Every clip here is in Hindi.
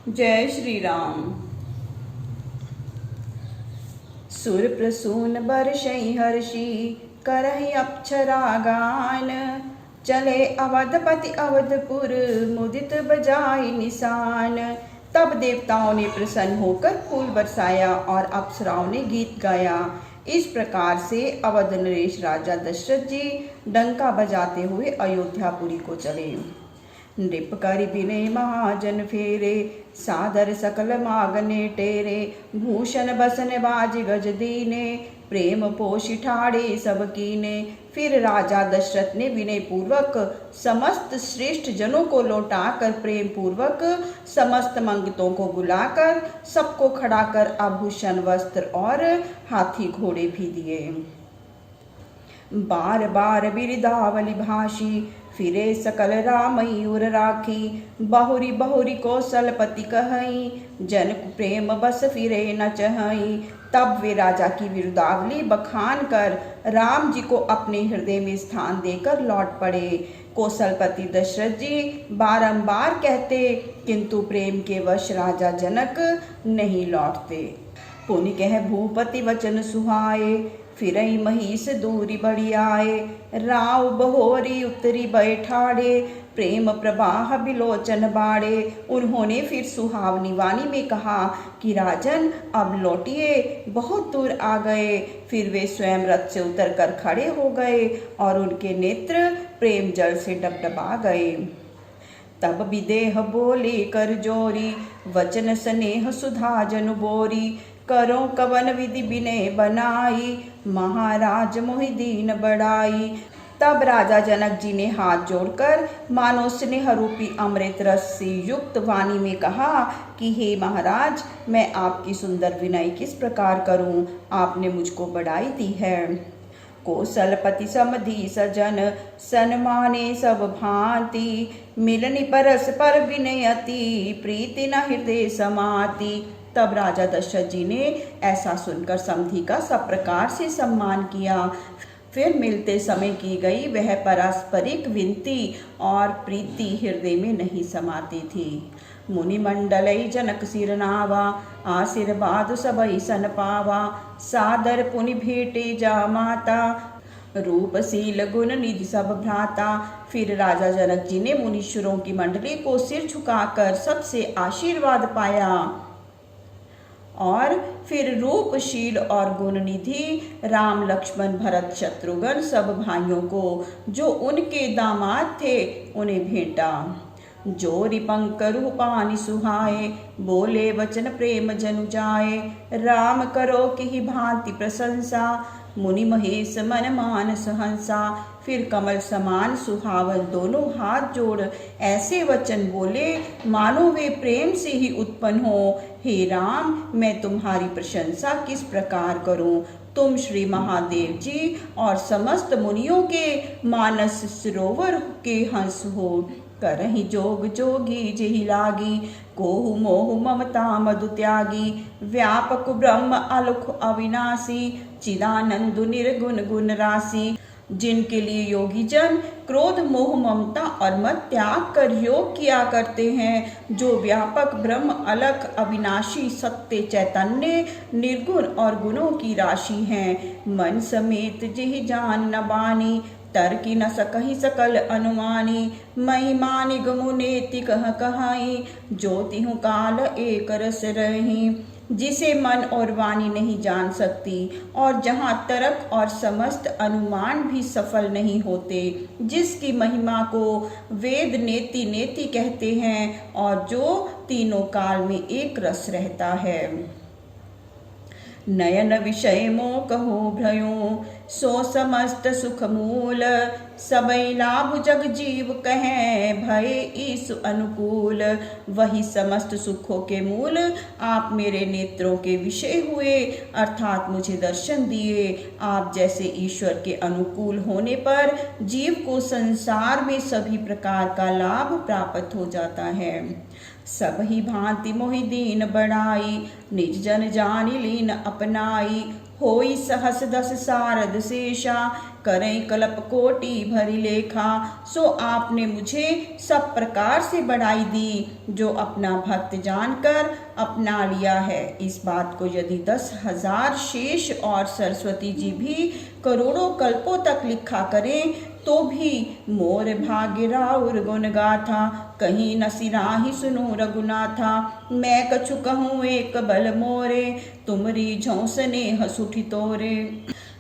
जय श्री राम। सुर प्रसून बरसई हर्षि करहि अप्सरा गान। चले अवधपति अवधपुर मुदित बजाई निशान। तब देवताओं ने प्रसन्न होकर फूल बरसाया और अप्सराओं ने गीत गाया। इस प्रकार से अवध नरेश राजा दशरथ जी डंका बजाते हुए अयोध्यापुरी को चले। नृप करि विनय महाजन फेरे, सादर सकल मागने टेरे। भूषण बसन बाज गज दीने, प्रेम पोषि ठाड़े सब कीने। फिर राजा दशरथ ने विनय पूर्वक समस्त श्रेष्ठ जनों को लौटाकर प्रेम पूर्वक समस्त मंगतों को बुलाकर सबको खड़ा कर आभूषण वस्त्र और हाथी घोड़े भी दिए। बार बार बिरदावली भाषी, फिरे सकल रामयूर राखी। बहुरी बहुरी कौशलपति कहई, जन प्रेम बस फिरे न चहई। तब वे राजा की बिरुदावली बखान कर राम जी को अपने हृदय में स्थान देकर लौट पड़े। कौशलपति दशरथ जी बारंबार कहते, किंतु प्रेम के वश राजा जनक नहीं लौटते। पुनि कह भूपति वचन सुहाए, फिरई महिष दूरी बड़ी आए। राव बहोरी उतरी बैठाड़े, प्रेम प्रवाह बिलोचन बाड़े। उन्होंने फिर सुहावनी वाणी में कहा कि राजन अब लौटिए, बहुत दूर आ गए। फिर वे स्वयं रथ से उतर कर खड़े हो गए और उनके नेत्र प्रेम जल से डबडबा गए। तब विदेह बोले कर जोरी, वचन स्नेह सुधा जनु बोरी। करो कवन विधि विनय बनाई, महाराज मोहि दीन बड़ाई। तब राजा जनक जी ने हाथ जोड़कर मानो स्नेह रूपी अमृत रस से युक्त वाणी में कहा कि हे महाराज, मैं आपकी सुंदर विनय किस प्रकार करूं, आपने मुझको बड़ाई दी है। कौशलपति समधि सजन, सन्माने सब भांति। मिलनि परस पर विनयति, प्रीति न हृदय समाति। तब राजा दशरथ जी ने ऐसा सुनकर समधि का सब प्रकार से सम्मान किया। फिर मिलते समय की गई वह पारस्परिक विनती और प्रीति हृदय में नहीं समाती थी। मुनि मंडलई जनक सिर नावा, आशीर्वाद सबई सन पावा। सादर पुनि भेटे जा माता, रूपशील गुण निधि सब भ्राता। फिर राजा जनक जी ने मुनीश्वरों की मंडली को सिर झुकाकर सबसे आशीर्वाद पाया और फिर रूपशील और गुणनिधि राम लक्ष्मण भरत शत्रुघ्न सब भाइयों को जो उनके दामाद थे उन्हें भेंटा। जो रिपंक रूपानि सुहाए, बोले वचन प्रेम जनु जाए। राम करो की भांति प्रशंसा, मुनि महेश मन मानस हंसा। फिर कमल समान सुहावन दोनों हाथ जोड़ ऐसे वचन बोले मानो वे प्रेम से ही उत्पन्न हो। हे राम, मैं तुम्हारी प्रशंसा किस प्रकार करूं। तुम श्री महादेव जी और समस्त मुनियों के मानस सरोवर के हंस हो। करहि जोग जोगी जेहि लागी, कोहु मोहु ममता मधु त्यागी। व्यापक ब्रह्म अलख अविनाशी, चिदानंद निर्गुण गुण राशि। जिनके लिए योगी जन क्रोध मोह ममता और मत त्याग कर योग किया करते हैं, जो व्यापक ब्रह्म अलख अविनाशी सत्य चैतन्य निर्गुण और गुणों की राशि हैं। मन समेत जिहि जान न बानी, तर्की न सकहि सकल अनुमानी। महिमा निगमु नेति कह कहाई, ज्योतिहु काल एक रस रही। जिसे मन और वाणी नहीं जान सकती और जहाँ तर्क और समस्त अनुमान भी सफल नहीं होते, जिसकी महिमा को वेद नेति नेति कहते हैं और जो तीनों काल में एक रस रहता है। नयन विषय मोह कहो भ्रयो, सो समस्त सुख मूल। सबई लाभ जग जीव कहें, भय ईसु अनुकूल। वही समस्त सुखों के मूल आप मेरे नेत्रों के विषय हुए, अर्थात मुझे दर्शन दिए। आप जैसे ईश्वर के अनुकूल होने पर जीव को संसार में सभी प्रकार का लाभ प्राप्त हो जाता है। सब ही भांति मोहि दीन बड़ाई, निज जन जानि लीन अपनाई। होई सहस दस सारद शेषा, करें कल्प कोटि भरी लेखा। सो आपने मुझे सब प्रकार से बढ़ाई दी, जो अपना भक्त जानकर अपना लिया है। इस बात को यदि 10,000 शेष और सरस्वती जी भी करोड़ों कल्पों तक लिखा करें तो भी मोर भाग्य राउर गुण गाथा, कहीं न सिराही सुनो रघुनाथा। मैं कछु कहूँ एक बल मोरे, तुमरी झोंसने हसुठी तोरे।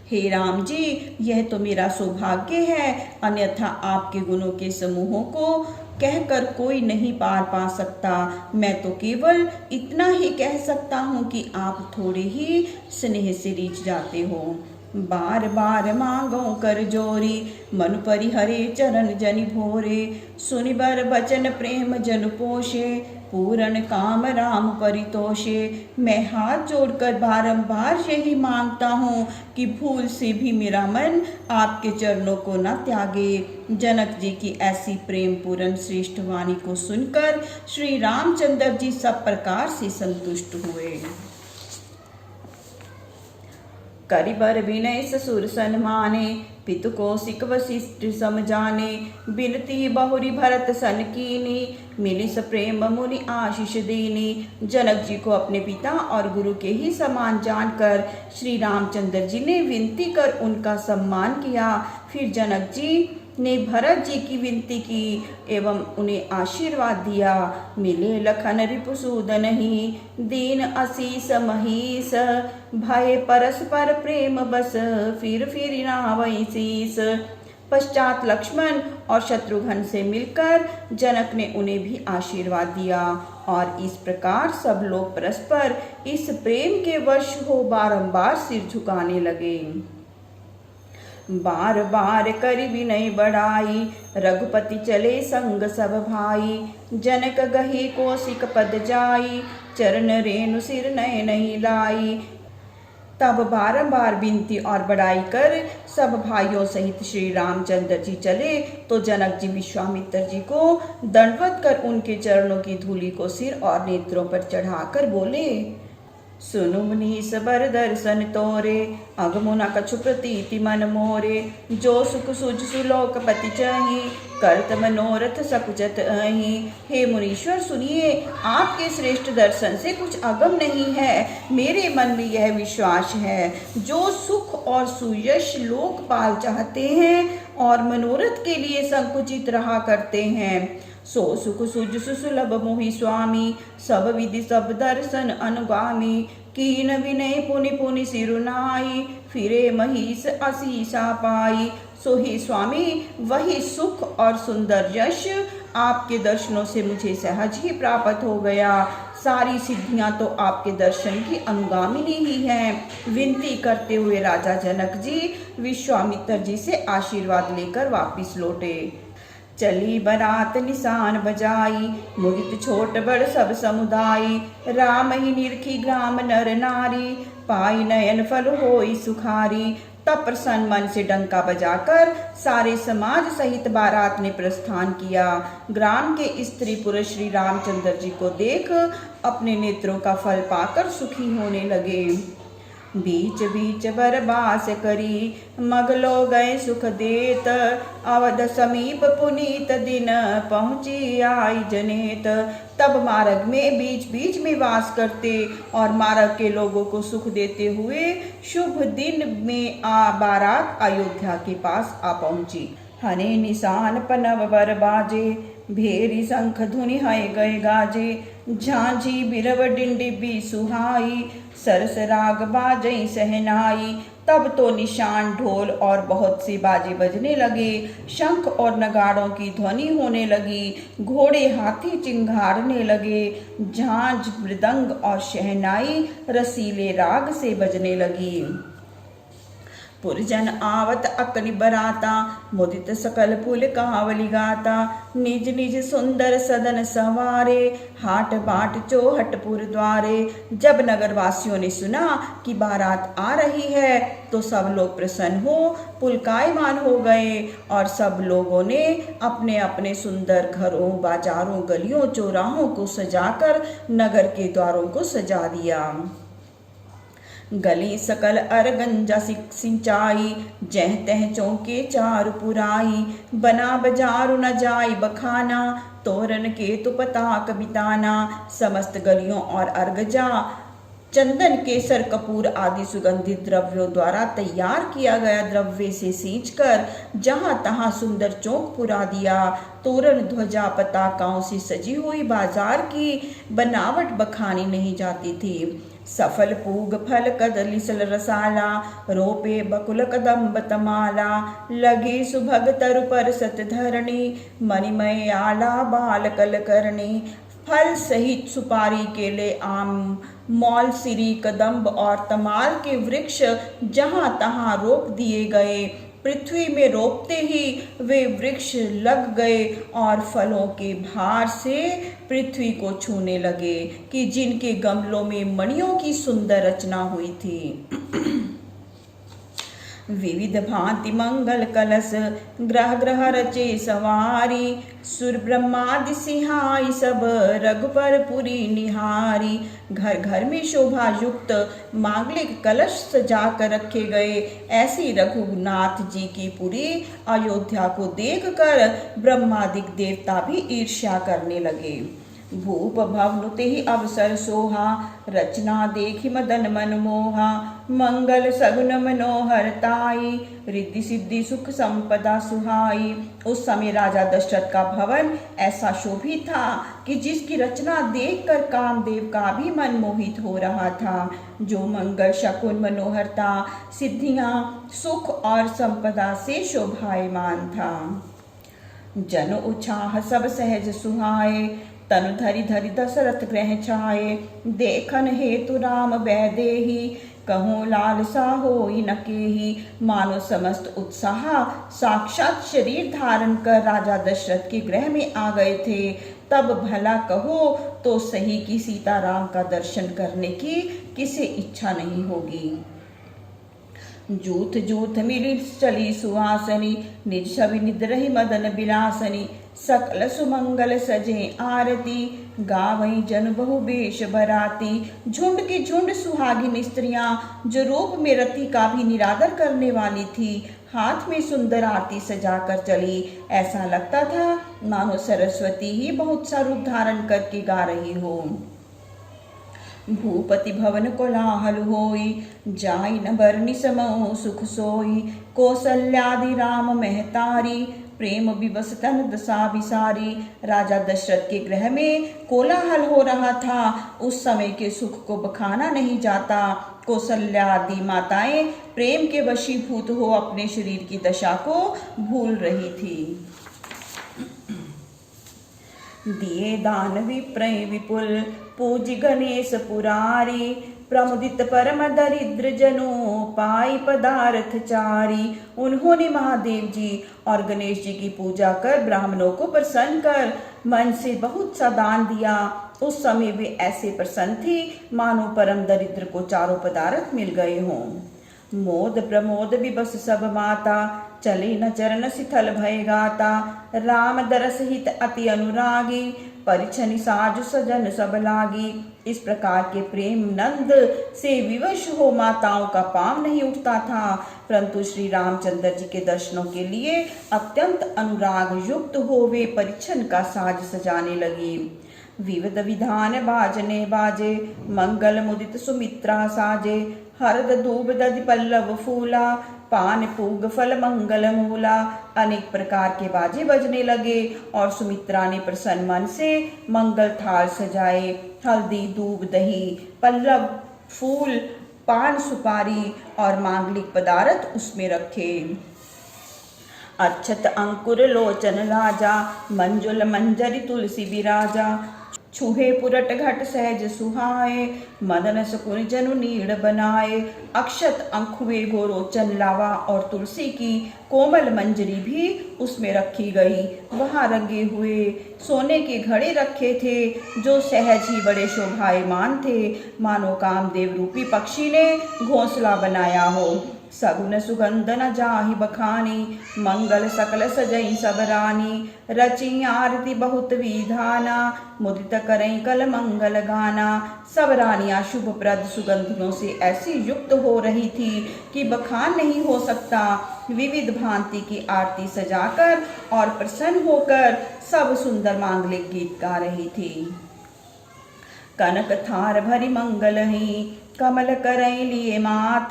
हे राम जी, यह तो मेरा सौभाग्य है, अन्यथा आपके गुणों के समूहों को कहकर कोई नहीं पार पा सकता। मैं तो केवल इतना ही कह सकता हूँ कि आप थोड़े ही स्नेह से रीझ जाते हो। बार बार मांगो कर जोरी, मन परिहरे चरण जनि भोरे। सुनि बर बचन प्रेम जन पोषे, पूरन काम राम परितोषे। मैं हाथ जोड़कर बारंबार यही मांगता हूँ कि भूल से भी मेरा मन आपके चरणों को न त्यागे। जनक जी की ऐसी प्रेम पूर्ण श्रेष्ठ वाणी को सुनकर श्री रामचंद्र जी सब प्रकार से संतुष्ट हुए। करिबर विनय ससुर सन्माने, पितु कौशिक वशिष्ठ समझाने। बिनती बहुरी भरत सन कीनी, मिली सप्रेम मुनि आशीष दीनी। जनक जी को अपने पिता और गुरु के ही समान जानकर श्री रामचंद्र जी ने विनती कर उनका सम्मान किया। फिर जनक जी ने भरत जी की विनती की एवं उन्हें आशीर्वाद दिया। मिले लखन रिपुसूदन ही, दीन असीस महीस। भय परस्पर प्रेम बस, फिर नावई शीस। पश्चात लक्ष्मण और शत्रुघ्न से मिलकर जनक ने उन्हें भी आशीर्वाद दिया और इस प्रकार सब लोग परस्पर इस प्रेम के वश हो बारंबार सिर झुकाने लगे। बार बार करि विनय बढ़ाई, रघुपति चले संग सब भाई। जनक गही कौशिक पद जाई, चरण रेणु सिर नय नहीं लाई। तब बारंबार विनती और बढ़ाई कर सब भाइयों सहित श्री रामचंद्र जी चले तो जनक जी विश्वामित्र जी को दंडवत कर उनके चरणों की धूलि को सिर और नेत्रों पर चढ़ाकर बोले, सुनु मुनीस बर दर्शन तोरे, अगमुना कछु प्रतीति मन मोरे। जो सुख सुज सुलोकपति चाही, करत मनोरथ सकुचत अहि। हे मुनीश्वर सुनिए, आपके श्रेष्ठ दर्शन से कुछ अगम नहीं है। मेरे मन में यह विश्वास है, जो सुख और सुयश लोकपाल चाहते हैं और मनोरथ के लिए संकुचित रहा करते हैं, सो सुख सुज सुलभ मोहि स्वामी। सब विधि सब दर्शन अनुगामी, कीन विनय पुनि पुनि सिरुनाई। फिरे महिष असीसा पाई। सो हे स्वामी, वही सुख और सुंदर यश आपके दर्शनों से मुझे सहज ही प्राप्त हो गया। सारी सिद्धियां तो आपके दर्शन की अनुगामिनी ही हैं। विनती करते हुए राजा जनक जी विश्वामित्र जी से आशीर्वाद लेकर वापिस लौटे। चली बरात निशान बजाई, मुदित छोट बड़ सब समुदाई। राम ही निरखी ग्राम नर नारी, पाई नयन फल होई सुखारी। तब प्रसन्न मन से डंका बजाकर सारे समाज सहित बारात ने प्रस्थान किया। ग्राम के स्त्री पुरुष श्री रामचंद्र जी को देख अपने नेत्रों का फल पाकर सुखी होने लगे। बीच बीच बरबास करी, मगलो गए सुख देत। अवध समीप पुनीत दिन, पहुँची आई जनेत। तब मार्ग में बीच बीच में वास करते और मार्ग के लोगों को सुख देते हुए शुभ दिन में बारात अयोध्या के पास आ पहुँची। हने निशान पनव बर बाजे, भेरी शंख धुनि है गए गाजे। झांझी बिरव डिंडिबी सुहाई, सरस राग बाजई सहनाई। तब तो निशान ढोल और बहुत से बाजे बजने लगे, शंख और नगाड़ों की ध्वनि होने लगी, घोड़े हाथी चिंघाड़ने लगे, झांझ मृदंग और शहनाई रसीले राग से बजने लगी। पुरजन आवत अकनि बराता, मुदित सकल पुल कावली गाता। निज निज सुंदर सदन संवारे, हाट बाट चौहटपुर द्वारे। जब नगरवासियों ने सुना कि बारात आ रही है तो सब लोग प्रसन्न हो पुलकायमान हो गए और सब लोगों ने अपने अपने सुंदर घरों, बाजारों, गलियों, चौराहों को सजाकर नगर के द्वारों को सजा दिया। गली सकल अरगंजा सिंचाई, जह तह चौके चारु पुराई। बना बजारु न जाय बखाना, तोरण के तु पताक बिताना। समस्त गलियों और अर्गजा चंदन, केसर, कपूर आदि सुगंधित द्रव्यों द्वारा तैयार किया गया द्रव्य से सींचकर जहां तहां सुंदर चौक पुरा दिया। तोरण ध्वजा पताकाओं से सजी हुई बाजार की बनावट बखानी नहीं जाती थी। सफल पूग फल कदली सल रसाला, रोपे बकुल कदम्ब तमाला। लगे सुभग तरु पर सत धरणी, मणिमय आला बाल कल करणी। फल सहित सुपारी, केले, आम, मौल, सिरी, कदम्ब और तमाल के वृक्ष जहां तहां रोप दिए गए। पृथ्वी में रोपते ही वे वृक्ष लग गए और फलों के भार से पृथ्वी को छूने लगे कि जिनके गमलों में मणियों की सुंदर रचना हुई थी। विविध भांति मंगल कलश, ग्रह ग्रह रचे सवारी। सुर ब्रह्मादि सिंहाई, सब रघुपर पुरी निहारी। घर घर में शोभा युक्त मांगलिक कलश सजा कर रखे गए। ऐसी रघुनाथ जी की पुरी अयोध्या को देखकर ब्रह्मादिक देवता भी ईर्ष्या करने लगे। भूप भवनुते ही अवसर सोहा, रचना देखी मदन मन मोहा। मंगल सगुन मनोहरताई, रिद्धि सिद्धि सुख संपदा सुहाई। उस समय राजा दशरथ का भवन ऐसा शोभित था कि जिसकी रचना देखकर कामदेव का भी मन मोहित हो रहा था। जो मंगल शकुन मनोहरता, सिद्धियां, सुख और संपदा से शोभायमान था। जन उत्साह सब सहज सुहाए, तनु धरि धरि दशरथ ग्रह छाए। देखन हेतु राम बैदेही, कहूँ लालसा होई न केही। मानो समस्त उत्साह साक्षात शरीर धारण कर राजा दशरथ के गृह में आ गए थे। तब भला कहो तो सही कि सीताराम का दर्शन करने की किसे इच्छा नहीं होगी। जूथ जूथ मिली चली सुहासनी, निज छवि निद्रहि मदन बिलासनी। सकल सुमंगल सजे आरती, गावई जन बहु बेश बराती। झुंड की झुंड सुहागिन स्त्रियां जो रूप में रति का भी निरादर करने वाली थी, हाथ में सुंदर आरती सजाकर चली। ऐसा लगता था मानो सरस्वती ही बहुत सा रूप धारण करके गा रही हो। भूपति भवन कोलाहल होई, जाई न बरनि समो सुख सोई। कौसल्यादि राम महतारी, प्रेम विवश तन दशा विसारी। राजा दशरथ के गृह में कोलाहल हो रहा था। उस समय के सुख को बखाना नहीं जाता। कौशल्या आदि माताएं प्रेम के वशीभूत हो अपने शरीर की दशा को भूल रही थी। दिए दान विप्रय विपुल, पूज गणेश पुरारी। प्रमुदित परम दरिद्र जनों, पाई पदार्थ चारी। उन्होंने महादेव जी और गणेश जी की पूजा कर ब्राह्मणों को प्रसन्न कर मन से बहुत सा दान दिया। उस समय वे ऐसे प्रसन्न थी मानो परम दरिद्र को चारों पदार्थ मिल गए हों। मोद प्रमोद विबस सब माता, चले न चरण शिथल भय गाता। राम दरस हित अति अनुरागी, परिछनि साजु सजन सब लागी। इस प्रकार के प्रेम नंद से विवश हो माताओं का पांव नहीं उठता था, परंतु श्री रामचंद्र जी के दर्शनों के लिए अत्यंत अनुराग युक्त हो वे परिछन का साज सजाने लगी। विविध विधान बाजने बाजे, मंगल मुदित सुमित्रा साजे। हरद धूप दधि पल्लव फूला, पान पूग फल मंगल मूला। अनेक प्रकार के बाजे बजने लगे और सुमित्रा ने प्रसन्न मन से मंगल थाल सजाए। हल्दी दूब दही पल्लव फूल पान सुपारी और मांगलिक पदार्थ उसमें रखे। अक्षत अंकुर लोचन लाजा, मंजुल मंजरी तुलसी विराजा। छुहे पुरट घट सहज सुहाए, मदन सकुन जनु नीड़ बनाए। अक्षत अंकुए गोरोचन लावा और तुलसी की कोमल मंजरी भी उसमें रखी गई। वहां रंगे हुए सोने के घड़े रखे थे जो सहज ही बड़े शोभायमान थे, मानो कामदेव रूपी पक्षी ने घोंसला बनाया हो। सगुन सुगंध न जाहि बखानी, मंगल सकल सजई सब रानी। रची आरती बहुत विधाना, मुदित करई कल मंगल गाना। सब रानियां शुभप्रद सुगंधियों से ऐसी युक्त हो रही थी कि बखान नहीं हो सकता। विविध भांति की आरती सजाकर और प्रसन्न होकर सब सुंदर मांगलिक गीत गा रही थी। कनक थार भरी मंगल ही, कमल करई लिए मात।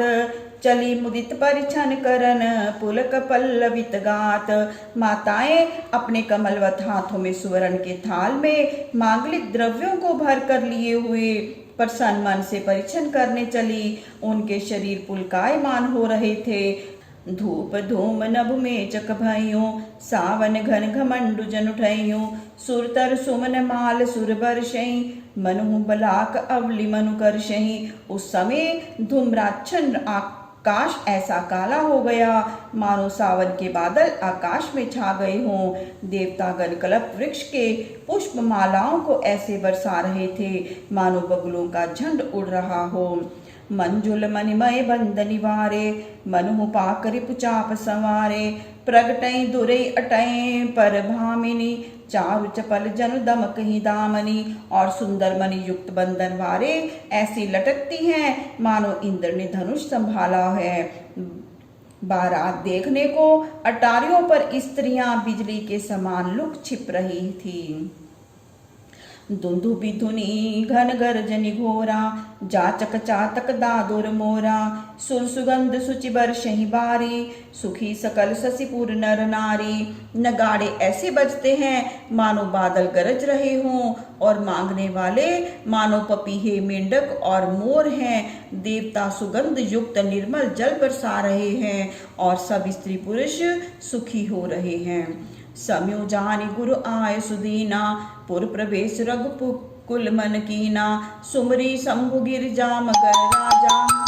चली मुदित परिछन करन, पुलक पल्लवित गात। माताएं अपने कमलवत हाथों में सुवर्ण के थाल में मांगलिक द्रव्यों को भर कर लिए हुए प्रसन्न मन से परिछन करने चली। उनके शरीर पुलकायमान हो रहे थे। धूप धूम नभ में चक भइयों, सावन घन घमंडु जन उठइयों। सुरतर सुमन माल सुर बरसई, मनु बलाक अवलि मनु करसई। उस समय धूम्राच्छन्न आकाश ऐसा काला हो गया मानो सावन के बादल आकाश में छा गए हों। देवतागण कल्प वृक्ष के पुष्प मालाओं को ऐसे बरसा रहे थे मानो बगुलों का झुंड उड़ रहा हो। मंजुल मणिमय बंद निवारे, मनु पाकरि पुचाप संवारे। प्रगटई दुरई अटय पर भामिनी, चारु चपल जनु दमकहि दामनी। और सुंदर मणि युक्त बंधन वारे ऐसी लटकती हैं मानो इंद्र ने धनुष संभाला है। बारात देखने को अटारियों पर स्त्रियां बिजली के समान लुक छिप रही थी। दुंदुभि धुनि घन गर्जनि घोरा, जाचक चातक दादुर मोरा। सुर सुगंध सुचि बरसहि बारी, सुखी सकल शशिपुर नर नारी। नगाड़े ऐसे बजते हैं मानो बादल गरज रहे हों और मांगने वाले मानो पपीहे, मेंढक और मोर हैं। देवता सुगंध युक्त निर्मल जल बरसा रहे हैं और सब स्त्री पुरुष सुखी हो रहे हैं। सम्यो जानि गुरु आय सुदीना, पुर प्रवेश रघुकुल मन कीना। सुमरी शंभु गिरिजा मगर राजा,